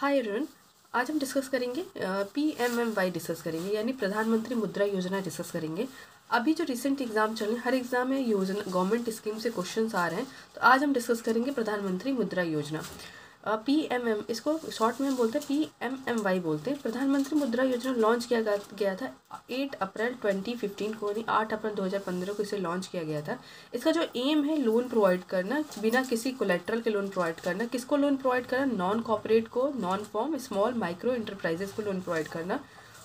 Hi everyone, आज हम discuss करेंगे PMMY डिस्कस करेंगे, यानी प्रधानमंत्री मुद्रा योजना डिस्कस करेंगे। अभी जो रिसेंट एग्जाम चल रहे हैं, हर एग्जाम में योजना गवर्नमेंट स्कीम से क्वेश्चंस आ रहे हैं, तो आज हम डिस्कस करेंगे प्रधानमंत्री मुद्रा योजना। PMM, इसको शॉर्ट में हम बोलते हैं PMMY बोलते हैं। प्रधानमंत्री मुद्रा योजना लॉन्च किया गया था 8 अप्रैल 2015 को, यानी 8 अप्रैल 2015 को इसे लॉन्च किया गया था। इसका जो एम है लोन प्रोवाइड करना, बिना किसी कोलेट्रल के लोन प्रोवाइड करना। किसको लोन प्रोवाइड करना? नॉन कॉर्पोरेट को, non farm, small micro enterprises को लोन प्रोवाइड करना।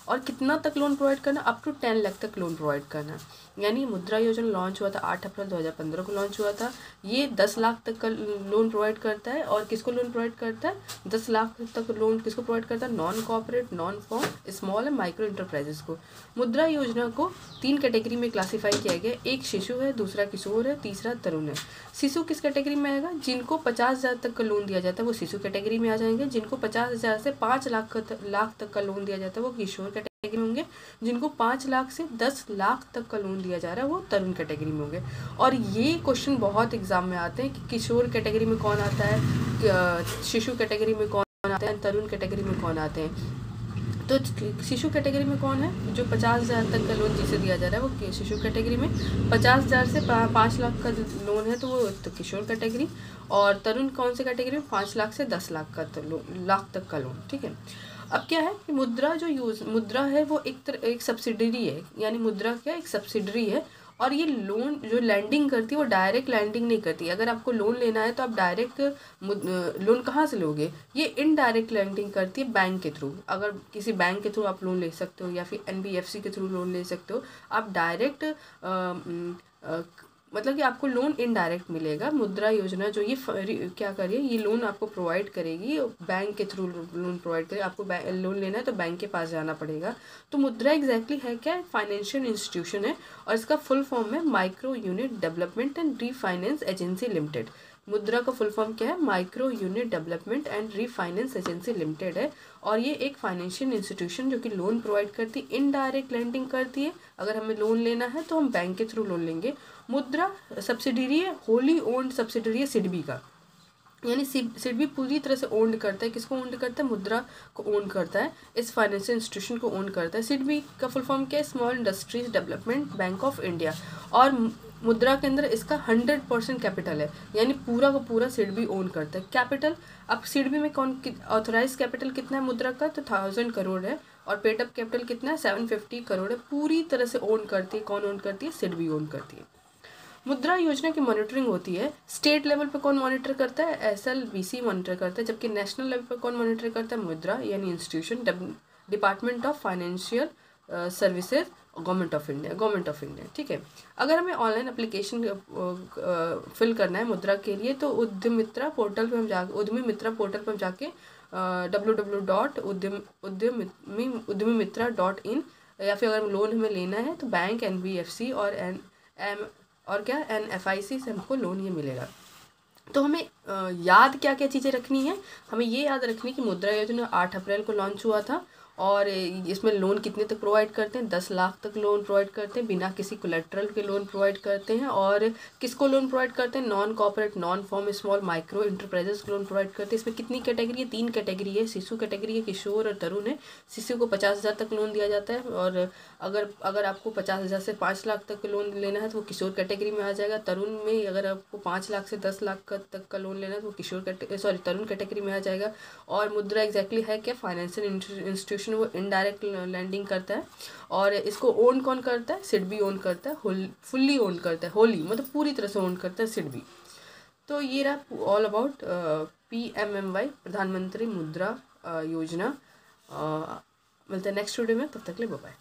और कितना तक लोन प्रोवाइड करना? अप टू 10 लाख तक लोन प्रोवाइड करना। यानी मुद्रा योजना लॉन्च हुआ था 8 अप्रैल 2015 को लॉन्च हुआ था। ये 10 लाख तक का लोन प्रोवाइड करता है। और किसको लोन प्रोवाइड करता है? 10 लाख तक लोन किसको प्रोवाइड करता है? Non corporate, non farm, small and micro enterprises को। मुद्रा योजना को 3 कैटेगरी में क्लासीफाई किया गया। एक शिशु है, दूसरा किशोर है, तीसरा तरुण है। शिशु किस कैटेगरी में आएगा? जिनको 50,000 तक का लोन दिया जाता है वो शिशु कैटेगरी में आ जाएंगे। जिनको 50,000 से 5 लाख तक का लोन दिया जाता है वो किशोर कैटेगरी में होंगे। जिनको 5 लाख से 10 लाख तक का लोन दिया जा रहा है वो तरुण कैटेगरी में होंगे। और ये क्वेश्चन बहुत एग्जाम में आते हैं कि किशोर कैटेगरी में कौन आता है, शिशु कैटेगरी में कौन आता है, तरुण कैटेगरी में कौन आते हैं। तो शिशु कैटेगरी में कौन है? जो 50,000 तक का लोन जिसे दिया जा रहा है वो शिशु कैटेगरी में। 50,000 से 5 लाख का लोन है तो वो तो किशोर कैटेगरी। और तरुण कौन से कैटेगरी में? 5 लाख से 10 लाख तक का लोन। ठीक है। अब क्या है कि मुद्रा है वो एक सब्सिडरी है। यानी मुद्रा क्या? एक सब्सिडरी है। और ये लोन जो लैंडिंग करती है वो डायरेक्ट लैंडिंग नहीं करती। अगर आपको लोन लेना है तो आप डायरेक्ट लोन कहाँ से लोगे? ये इनडायरेक्ट लैंडिंग करती है बैंक के थ्रू। अगर किसी बैंक के थ्रू आप लोन ले सकते हो या फिर NBFC के थ्रू लोन ले सकते हो। आप डायरेक्ट मतलब कि आपको लोन इनडायरेक्ट मिलेगा। मुद्रा योजना जो ये क्या कर रही है, ये लोन आपको प्रोवाइड करेगी, बैंक के थ्रू लोन प्रोवाइड करेगी। आपको लोन लेना है तो बैंक के पास जाना पड़ेगा। तो मुद्रा एग्जैक्टली है क्या? फाइनेंशियल इंस्टीट्यूशन है। और इसका फुल फॉर्म है micro unit development and refinance agency limited. मुद्रा का फुल फॉर्म क्या है? Micro unit development and refinance agency limited है। और ये एक फाइनेंशियल इंस्टीट्यूशन जो कि लोन प्रोवाइड करती है, इनडायरेक्ट लैंडिंग करती है। अगर हमें लोन लेना है तो हम बैंक के थ्रू लोन लेंगे। मुद्रा सब्सिडरी है, होली ओन्ड सब्सिडरी है सिडबी का। यानी सिडबी पूरी तरह से ओन्ड करता है। किसको ओन्ड करता है? मुद्रा को ओन करता है, इस फाइनेंशियल इंस्टीट्यूशन को ओन करता है। सिडबी का फुल फॉर्म क्या है? Small industries development bank of India. और मुद्रा के अंदर इसका 100% कैपिटल है। यानी पूरा का पूरा सिडबी ओन करता है। कैपिटल, अब सिडबी में कौन ऑथोराइज कैपिटल कितना है मुद्रा का? तो 1000 करोड़ है। और पेड अप कैपिटल कितना है? 750 करोड़ है। पूरी तरह से ओन करती है। कौन ओन करती है? सिडबी ओन करती है। मुद्रा योजना की मॉनिटरिंग होती है। स्टेट लेवल पे कौन मॉनिटर करता है? SLBC मॉनिटर करता है। जबकि नेशनल लेवल पे कौन मॉनिटर करता है? मुद्रा यानी institution, department of financial services, government of India. ठीक है। अगर हमें ऑनलाइन एप्लीकेशन फिल करना है मुद्रा के लिए तो उद्यमित्रा पोर्टल पे हम जाके www.udyamimitra.in, या फिर अगर लोन हमें लेना है तो बैंक, NBFC और क्या NFIC से हमको लोन ये मिलेगा। तो हमें याद क्या क्या चीज़ें रखनी है? हमें ये याद रखनी कि मुद्रा योजना 8 अप्रैल को लॉन्च हुआ था। और इसमें लोन कितने तक प्रोवाइड करते हैं? 10 लाख तक लोन प्रोवाइड करते हैं, बिना किसी कोलेट्रल के लोन प्रोवाइड करते हैं। और किसको लोन प्रोवाइड करते हैं? Non corporate, non farm, small micro enterprises को लोन प्रोवाइड करते हैं। इसमें कितनी कैटेगरी है? 3 कैटेगरी है। शिशु कैटेगरी है, किशोर और तरुण है। शिशु को 50,000 तक लोन दिया जाता है। और अगर आपको 50,000 से 5 लाख तक का लोन लेना है तो वो किशोर कैटेगरी में आ जाएगा। तरुण में अगर आपको 5 लाख से 10 लाख तक का लोन लेना है तो वो तरुण कैटेगरी में आ जाएगा। और मुद्रा एग्जैक्टली है क्या? फाइनेंशियल इंस्टीट्यूशन, वो इनडायरेक्ट लैंडिंग करता है। और इसको ओन कौन करता है? सिडबी ओन करता है, फुल्ली ओन करता है। होली मतलब पूरी तरह से ओन करता है सिडबी। तो ये रहा ऑल अबाउट PMMY, प्रधानमंत्री मुद्रा योजना। मिलते हैं नेक्स्ट वीडियो में, तब तक के लिए बाय बाय।